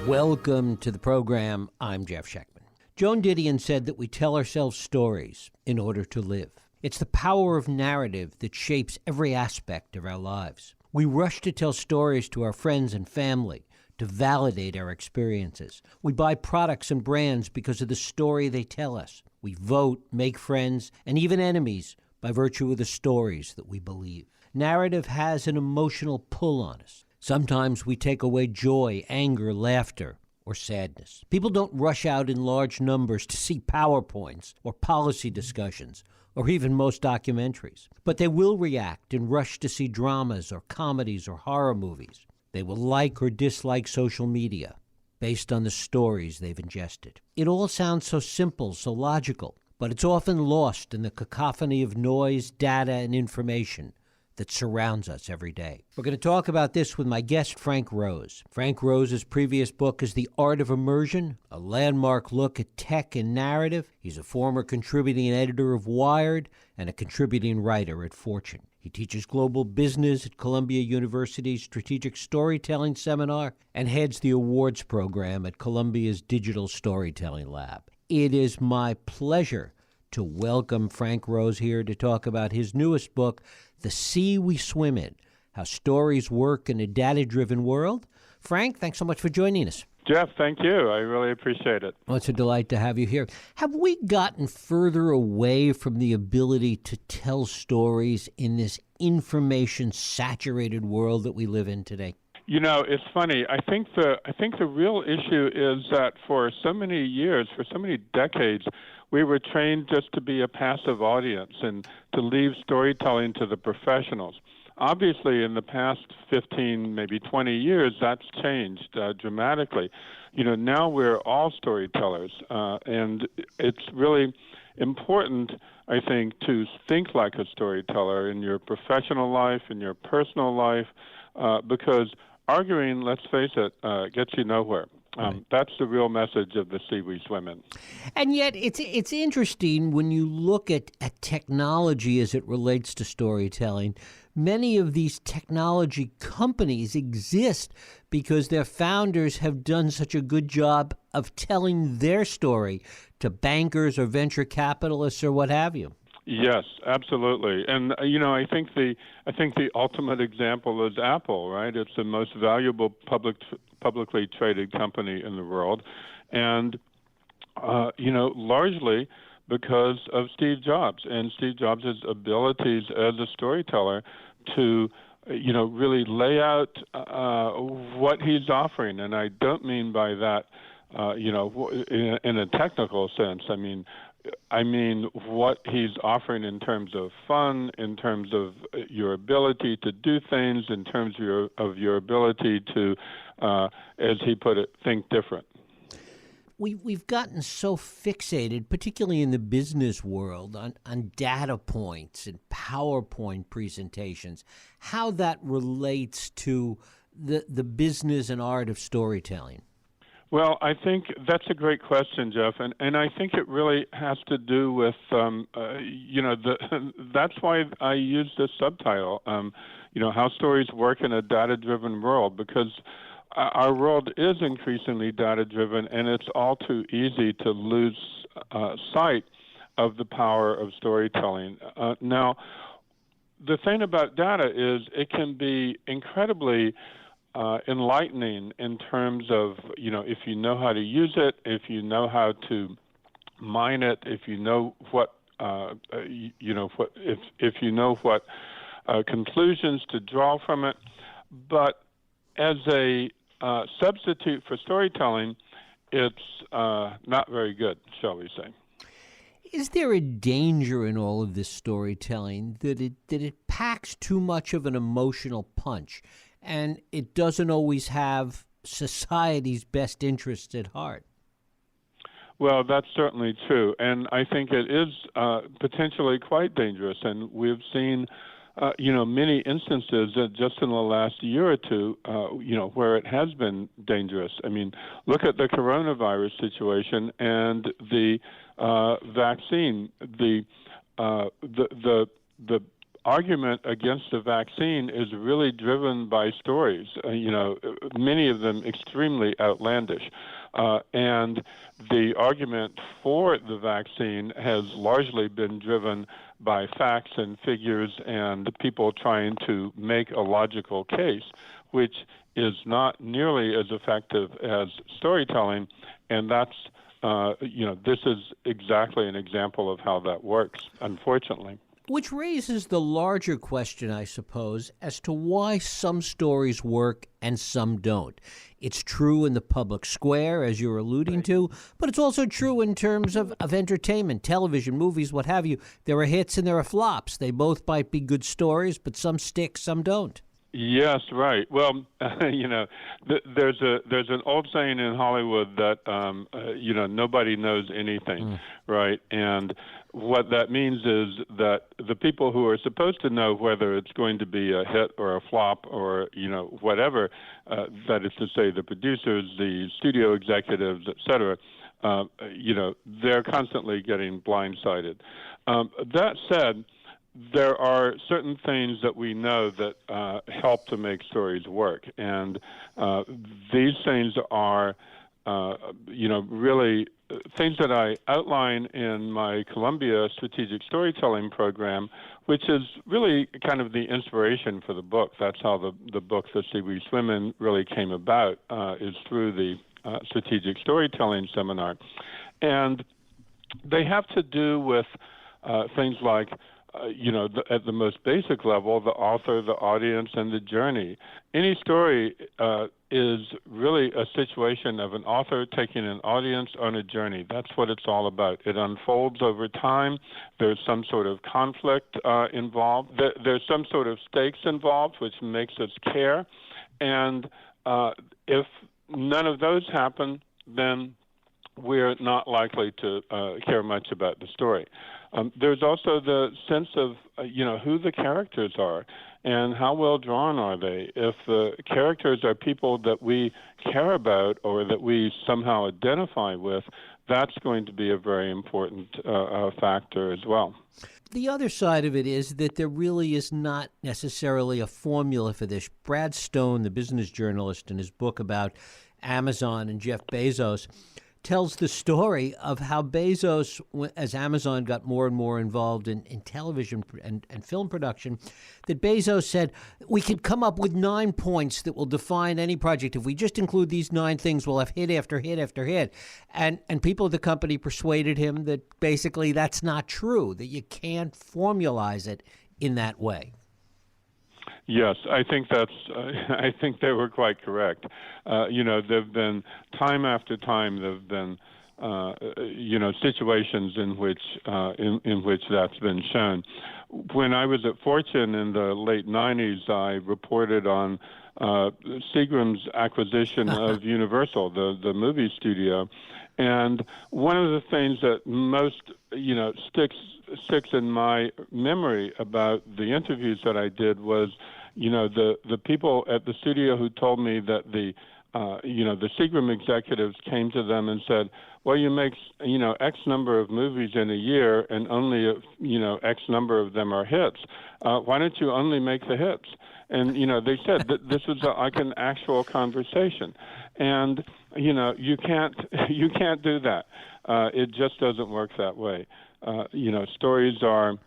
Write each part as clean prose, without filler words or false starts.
Welcome to the program. I'm Jeff Schechtman. Joan Didion said that we tell ourselves stories in order to live. It's the power of narrative that shapes every aspect of our lives. We rush to tell stories to our friends and family to validate our experiences. We buy products and brands because of the story they tell us. We vote, make friends, and even enemies by virtue of the stories that we believe. Narrative has an emotional pull on us. Sometimes we take away joy, anger, laughter, or sadness. People don't rush out in large numbers to see PowerPoints or policy discussions or even most documentaries. But they will react and rush to see dramas or comedies or horror movies. They will like or dislike social media based on the stories they've ingested. It all sounds so simple, so logical, but it's often lost in the cacophony of noise, data, and information that surrounds us every day. We're going to talk about this with my guest, Frank Rose. Frank Rose's previous book is The Art of Immersion, a landmark look at tech and narrative. He's a former contributing editor of Wired and a contributing writer at Fortune. He teaches global business at Columbia University's Strategic Storytelling Seminar and heads the awards program at Columbia's Digital Storytelling Lab. It is my pleasure to welcome Frank Rose here to talk about his newest book, The Sea We Swim In, How Stories Work in a Data-Driven World. Frank, thanks so much for joining us. Jeff, thank you. I really appreciate it. Well, it's a delight to have you here. Have we gotten further away from the ability to tell stories in this information-saturated world that we live in today? You know, it's funny. I think the real issue is that for so many years, for so many decades, we were trained just to be a passive audience and to leave storytelling to the professionals. Obviously, in the past 15, maybe 20 years, that's changed dramatically. You know, now we're all storytellers, and it's really important, I think, to think like a storyteller in your professional life, in your personal life, because arguing, let's face it, gets you nowhere. That's the real message of The Sea We Swim In. And yet it's interesting when you look at technology as it relates to storytelling. Many of these technology companies exist because their founders have done such a good job of telling their story to bankers or venture capitalists or what have you. Yes, absolutely. And you know, I think the ultimate example is Apple, right? It's the most valuable publicly traded company in the world, and you know, largely because of Steve Jobs and Steve Jobs' abilities as a storyteller to you know, really lay out what he's offering. And I don't mean by that you know, in a technical sense. I mean what he's offering in terms of fun, in terms of your ability to do things, in terms of your ability to, as he put it, think different. We've gotten so fixated, particularly in the business world, on data points and PowerPoint presentations, how that relates to the business and art of storytelling. Well, I think that's a great question, Jeff, and I think it really has to do with, you know, that's why I use this subtitle, you know, How Stories Work in a Data-Driven World, because our world is increasingly data-driven, and it's all too easy to lose sight of the power of storytelling. Now, the thing about data is it can be incredibly enlightening in terms of, you know, if you know how to use it, if you know how to mine it, if you know what, you know, what, if you know what conclusions to draw from it. But as a substitute for storytelling, it's not very good, shall we say. Is there a danger in all of this storytelling that it packs too much of an emotional punch? And it doesn't always have society's best interests at heart? Well, that's certainly true. And I think it is potentially quite dangerous. And we've seen, you know, many instances just in the last year or two, you know, where it has been dangerous. I mean, look at the coronavirus situation and the vaccine, the argument against the vaccine is really driven by stories, many of them extremely outlandish. And the argument for the vaccine has largely been driven by facts and figures and people trying to make a logical case, which is not nearly as effective as storytelling. And that's, this is exactly an example of how that works, unfortunately. Which raises the larger question, I suppose, as to why some stories work and some don't. It's true in the public square, as you're alluding to, but it's also true in terms of entertainment, television, movies, what have you. There are hits and there are flops. They both might be good stories, but some stick, some don't. Yes, right. Well, there's an old saying in Hollywood that nobody knows anything, right? And what that means is that the people who are supposed to know whether it's going to be a hit or a flop or whatever, that is to say, the producers, the studio executives, et cetera, they're constantly getting blindsided. That said, there are certain things that we know that help to make stories work, and these things are, really things that I outline in my Columbia Strategic Storytelling program, which is really kind of the inspiration for the book. That's how the book, The Sea We Swim In, really came about, is through the Strategic Storytelling Seminar. And they have to do with things like at the most basic level, the author, the audience, and the journey. Any story is really a situation of an author taking an audience on a journey. That's what it's all about. It unfolds over time. There's some sort of conflict involved. There's some sort of stakes involved, which makes us care. And if none of those happen, then we're not likely to care much about the story. There's also the sense of, who the characters are and how well drawn are they. If the characters are people that we care about or that we somehow identify with, that's going to be a very important factor as well. The other side of it is that there really is not necessarily a formula for this. Brad Stone, the business journalist, in his book about Amazon and Jeff Bezos, tells the story of how Bezos, as Amazon got more and more involved in television and film production, that Bezos said, we could come up with 9 points that will define any project. If we just include these 9 things, we'll have hit after hit after hit. And people at the company persuaded him that basically that's not true, that you can't formalize it in that way. Yes, I think I think they were quite correct. There've been time after time. There've been, situations in which that's been shown. When I was at Fortune in the late '90s, I reported on Seagram's acquisition of Universal, the movie studio, and one of the things that most sticks in my memory about the interviews that I did was, the people at the studio who told me that the Seagram executives came to them and said, well, you make, X number of movies in a year and only, X number of them are hits. Why don't you only make the hits? And, they said that this was like an actual conversation. And, you can't do that. It just doesn't work that way. Stories are,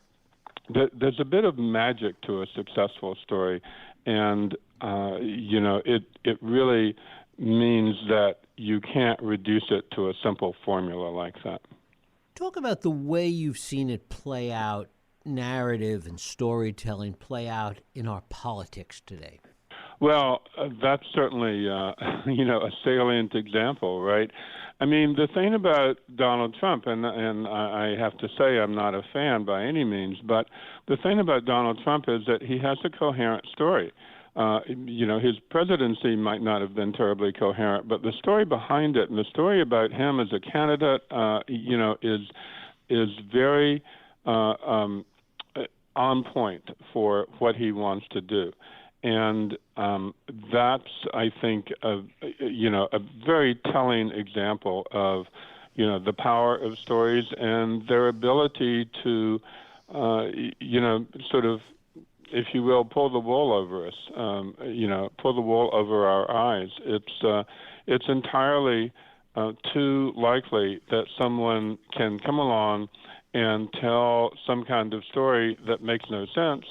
there's a bit of magic to a successful story, and it really means that you can't reduce it to a simple formula like that. Talk about the way you've seen it play out, narrative and storytelling play out in our politics today. Well, that's certainly, a salient example, right? I mean, the thing about Donald Trump, and I have to say I'm not a fan by any means, but the thing about Donald Trump is that he has a coherent story. His presidency might not have been terribly coherent, but the story behind it and the story about him as a candidate, is very on point for what he wants to do. And that's, I think, a very telling example of, the power of stories and their ability to, sort of if you will, pull the wool over us, pull the wool over our eyes. It's entirely too likely that someone can come along and tell some kind of story that makes no sense,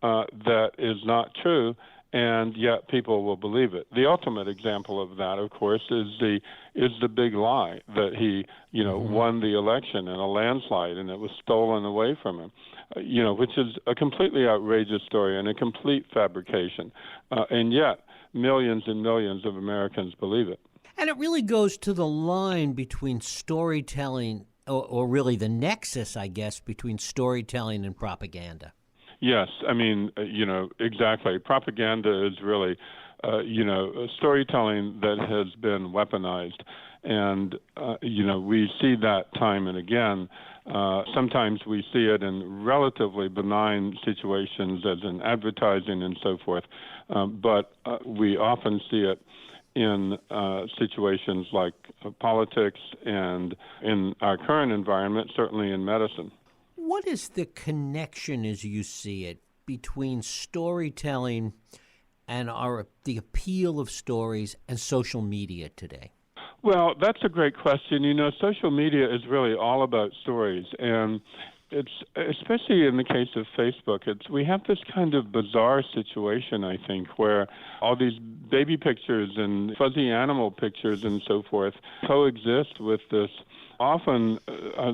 that is not true, and yet people will believe it. The ultimate example of that, of course, is the big lie that he, won the election in a landslide and it was stolen away from him, which is a completely outrageous story and a complete fabrication, and yet millions and millions of Americans believe it. And it really goes to the line between storytelling, or really the nexus, I guess, between storytelling and propaganda. Yes, I mean, exactly. Propaganda is really, storytelling that has been weaponized. And, we see that time and again. Sometimes we see it in relatively benign situations as in advertising and so forth. But we often see it in situations like politics and in our current environment, certainly in medicine. What is the connection, as you see it, between storytelling and the appeal of stories and social media today? Well, that's a great question. Social media is really all about stories, and it's especially in the case of Facebook. We have this kind of bizarre situation, I think, where all these baby pictures and fuzzy animal pictures and so forth coexist with this often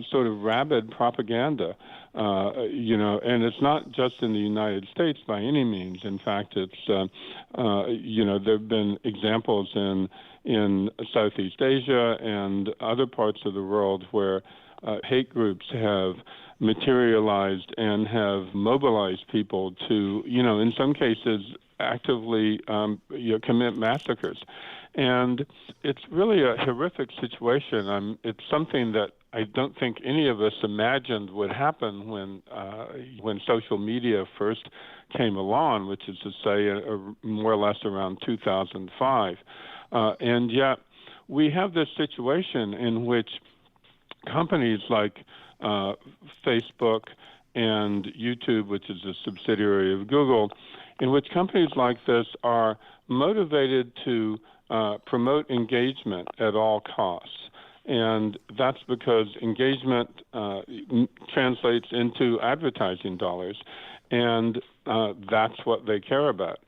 sort of rabid propaganda, and it's not just in the United States by any means. In fact, it's there have been examples in Southeast Asia and other parts of the world where hate groups have materialized and have mobilized people to, in some cases, actively commit massacres. And it's really a horrific situation. It's something that I don't think any of us imagined would happen when social media first came along, which is to say more or less around 2005. And yet we have this situation in which companies like Facebook and YouTube, which is a subsidiary of Google, in which companies like this are motivated to promote engagement at all costs. And that's because engagement translates into advertising dollars, and that's what they care about.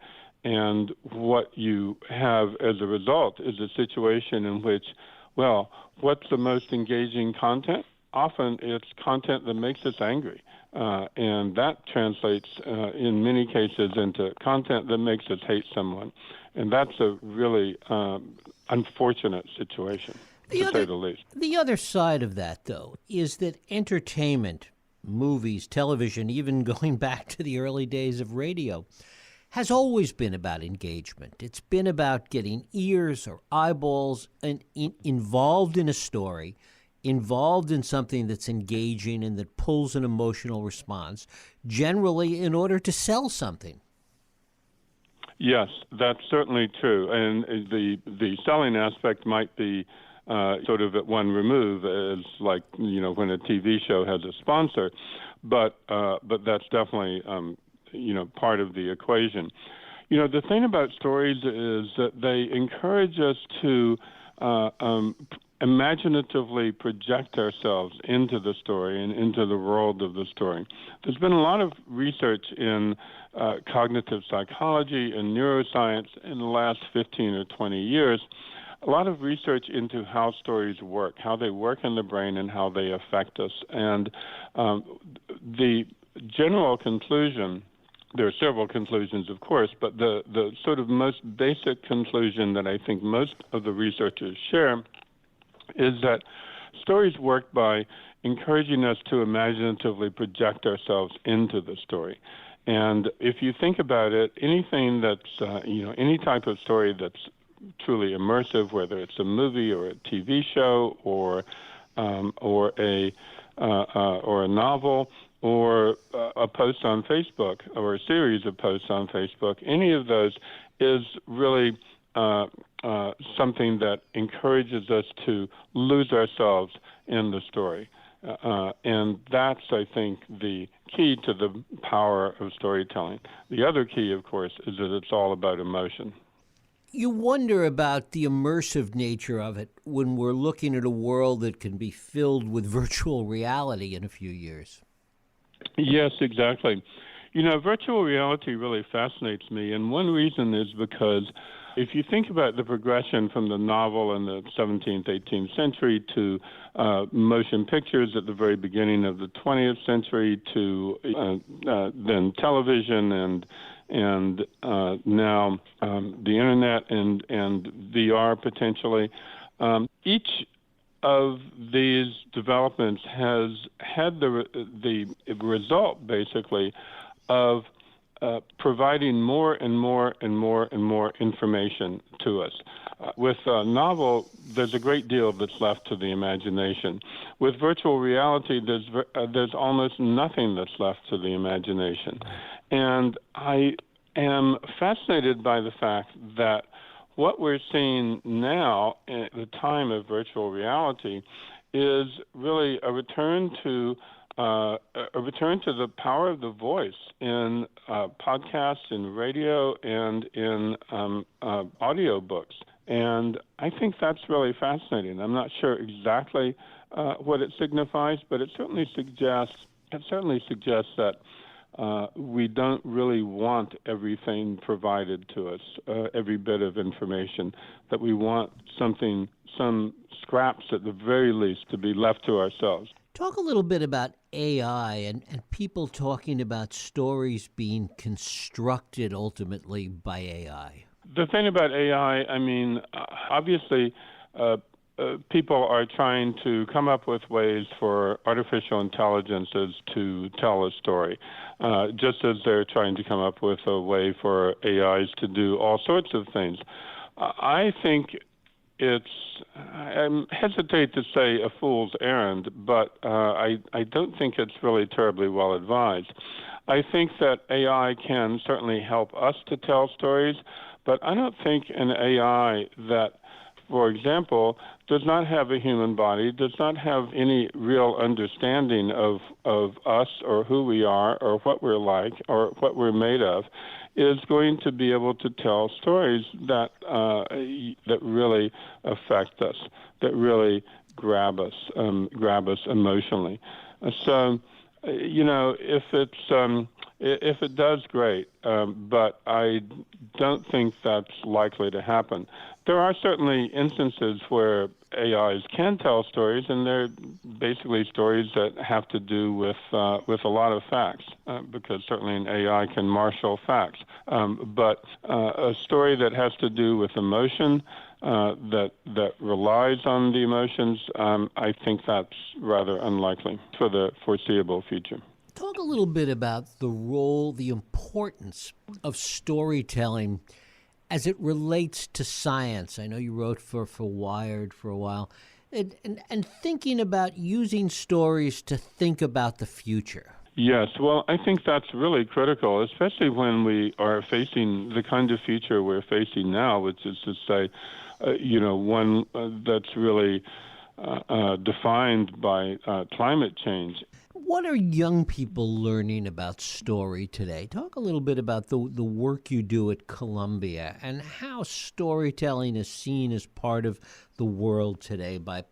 And what you have as a result is a situation in which, well, what's the most engaging content? Often it's content that makes us angry. And that translates in many cases into content that makes us hate someone. And that's a really unfortunate situation, to say the least. The other side of that, though, is that entertainment, movies, television, even going back to the early days of radio, has always been about engagement. It's been about getting ears or eyeballs involved in a story, involved in something that's engaging and that pulls an emotional response, generally in order to sell something. Yes, that's certainly true. And the selling aspect might be sort of at one remove, as like, when a TV show has a sponsor, but that's definitely part of the equation. The thing about stories is that they encourage us to imaginatively project ourselves into the story and into the world of the story. There's been a lot of research in cognitive psychology and neuroscience in the last 15 or 20 years, a lot of research into how stories work, how they work in the brain and how they affect us. And the general conclusion, there are several conclusions, of course, but the sort of most basic conclusion that I think most of the researchers share is that stories work by encouraging us to imaginatively project ourselves into the story. And if you think about it, anything that's, any type of story that's truly immersive, whether it's a movie or a TV show or a novel or a post on Facebook or a series of posts on Facebook, any of those is really something that encourages us to lose ourselves in the story. And that's, I think, the key to the power of storytelling. The other key, of course, is that it's all about emotion. You wonder about the immersive nature of it when we're looking at a world that can be filled with virtual reality in a few years. Yes, exactly. Virtual reality really fascinates me, and one reason is because if you think about the progression from the novel in the 17th, 18th century to motion pictures at the very beginning of the 20th century to then television and now the internet and VR potentially, each of these developments has had the result basically of providing more and more and more and more information to us. With a novel, there's a great deal that's left to the imagination. With virtual reality, there's almost nothing that's left to the imagination. And I am fascinated by the fact that what we're seeing now at the time of virtual reality is really a return to the power of the voice in podcasts, in radio, and in audio books. And I think that's really fascinating. I'm not sure exactly what it signifies, but it certainly suggests that we don't really want everything provided to us, every bit of information, that we want some scraps at the very least to be left to ourselves. Talk a little bit about AI and people talking about stories being constructed ultimately by AI. The thing about AI, obviously, people are trying to come up with ways for artificial intelligences to tell a story, just as they're trying to come up with a way for AIs to do all sorts of things. I think I hesitate to say a fool's errand, but I don't think it's really terribly well advised. I think that AI can certainly help us to tell stories, but I don't think an AI that, for example, does not have a human body, does not have any real understanding of us or who we are or what we're like or what we're made of, is going to be able to tell stories that really affect us, that really grab us emotionally. So, if it does, great, but I don't think that's likely to happen. There are certainly instances where AIs can tell stories, and they're basically stories that have to do with a lot of facts, because certainly an AI can marshal facts. But a story that has to do with emotion, that relies on the emotions, I think that's rather unlikely for the foreseeable future. Talk a little bit about the role, the importance of storytelling as it relates to science. I know you wrote for Wired for a while, and thinking about using stories to think about the future. Yes, well, I think that's really critical, especially when we are facing the kind of future we're facing now, which is to say, one that's really defined by climate change. What are young people learning about story today? Talk a little bit about the work you do at Columbia and how storytelling is seen as part of the world today by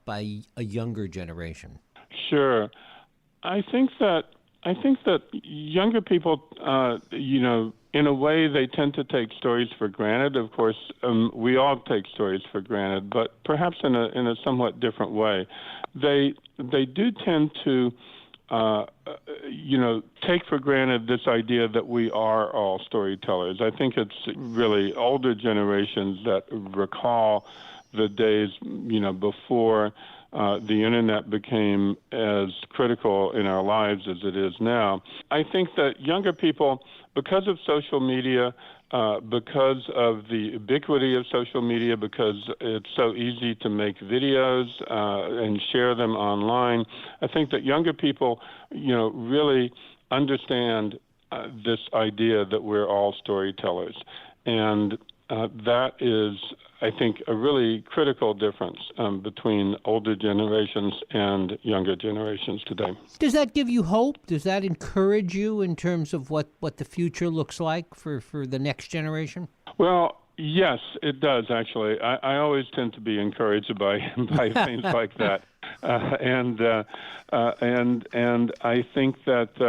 a younger generation. Sure. I think that younger people, in a way, they tend to take stories for granted. Of course, we all take stories for granted, but perhaps in a somewhat different way. They do tend to take for granted this idea that we are all storytellers. I think it's really older generations that recall the days, before the internet became as critical in our lives as it is now. I think that younger people, because of social media, because of the ubiquity of social media, because it's so easy to make videos and share them online, I think that younger people, really understand this idea that we're all storytellers. And that is, I think, a really critical difference between older generations and younger generations today. Does that give you hope? Does that encourage you in terms of what the future looks like for the next generation? Well, yes, it does, actually. I always tend to be encouraged by things like that. And I think that,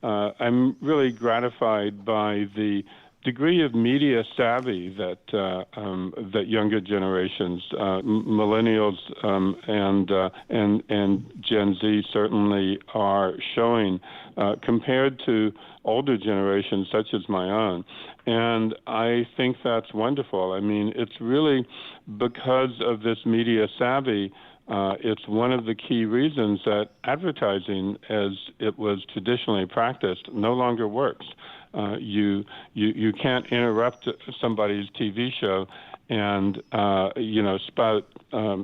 I'm really gratified by the degree of media savvy that younger generations, millennials, and Gen Z certainly are showing compared to older generations such as my own. And I think that's wonderful. I mean, it's really because of this media savvy. It's one of the key reasons that advertising, as it was traditionally practiced, no longer works. You can't interrupt somebody's TV show and spout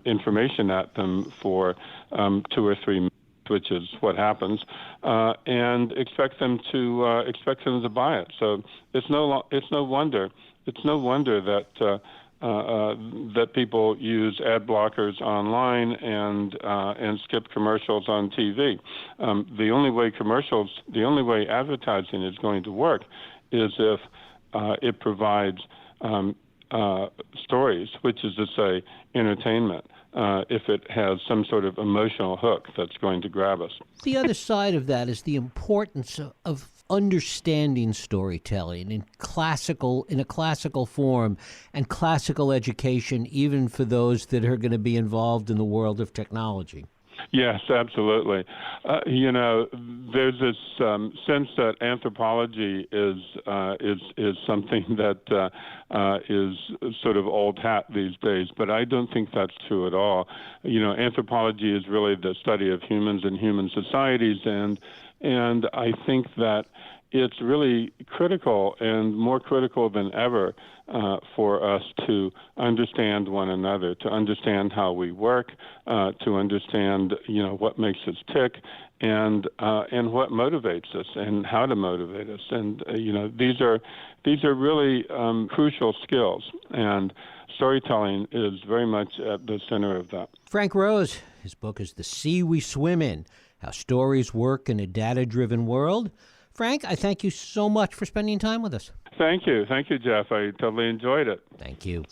information at them for 2 or 3 minutes, which is what happens, and expect them to buy it. So it's no wonder that that people use ad blockers online and skip commercials on TV. The only way advertising is going to work is if it provides stories, which is to say entertainment. If it has some sort of emotional hook that's going to grab us. The other side of that is the importance of understanding storytelling in a classical form and classical education, even for those that are going to be involved in the world of technology. Yes, absolutely. There's this sense that anthropology is something that is sort of old hat these days, but I don't think that's true at all. Anthropology is really the study of humans and human societies, and I think that it's really critical and more critical than ever for us to understand one another, to understand how we work, to understand what makes us tick, and what motivates us and how to motivate us. And these are really crucial skills, and storytelling is very much at the center of that. Frank Rose, his book is The Sea We Swim In: How Stories Work in a Data-Driven World. Frank, I thank you so much for spending time with us. Thank you, Jeff. I totally enjoyed it. Thank you.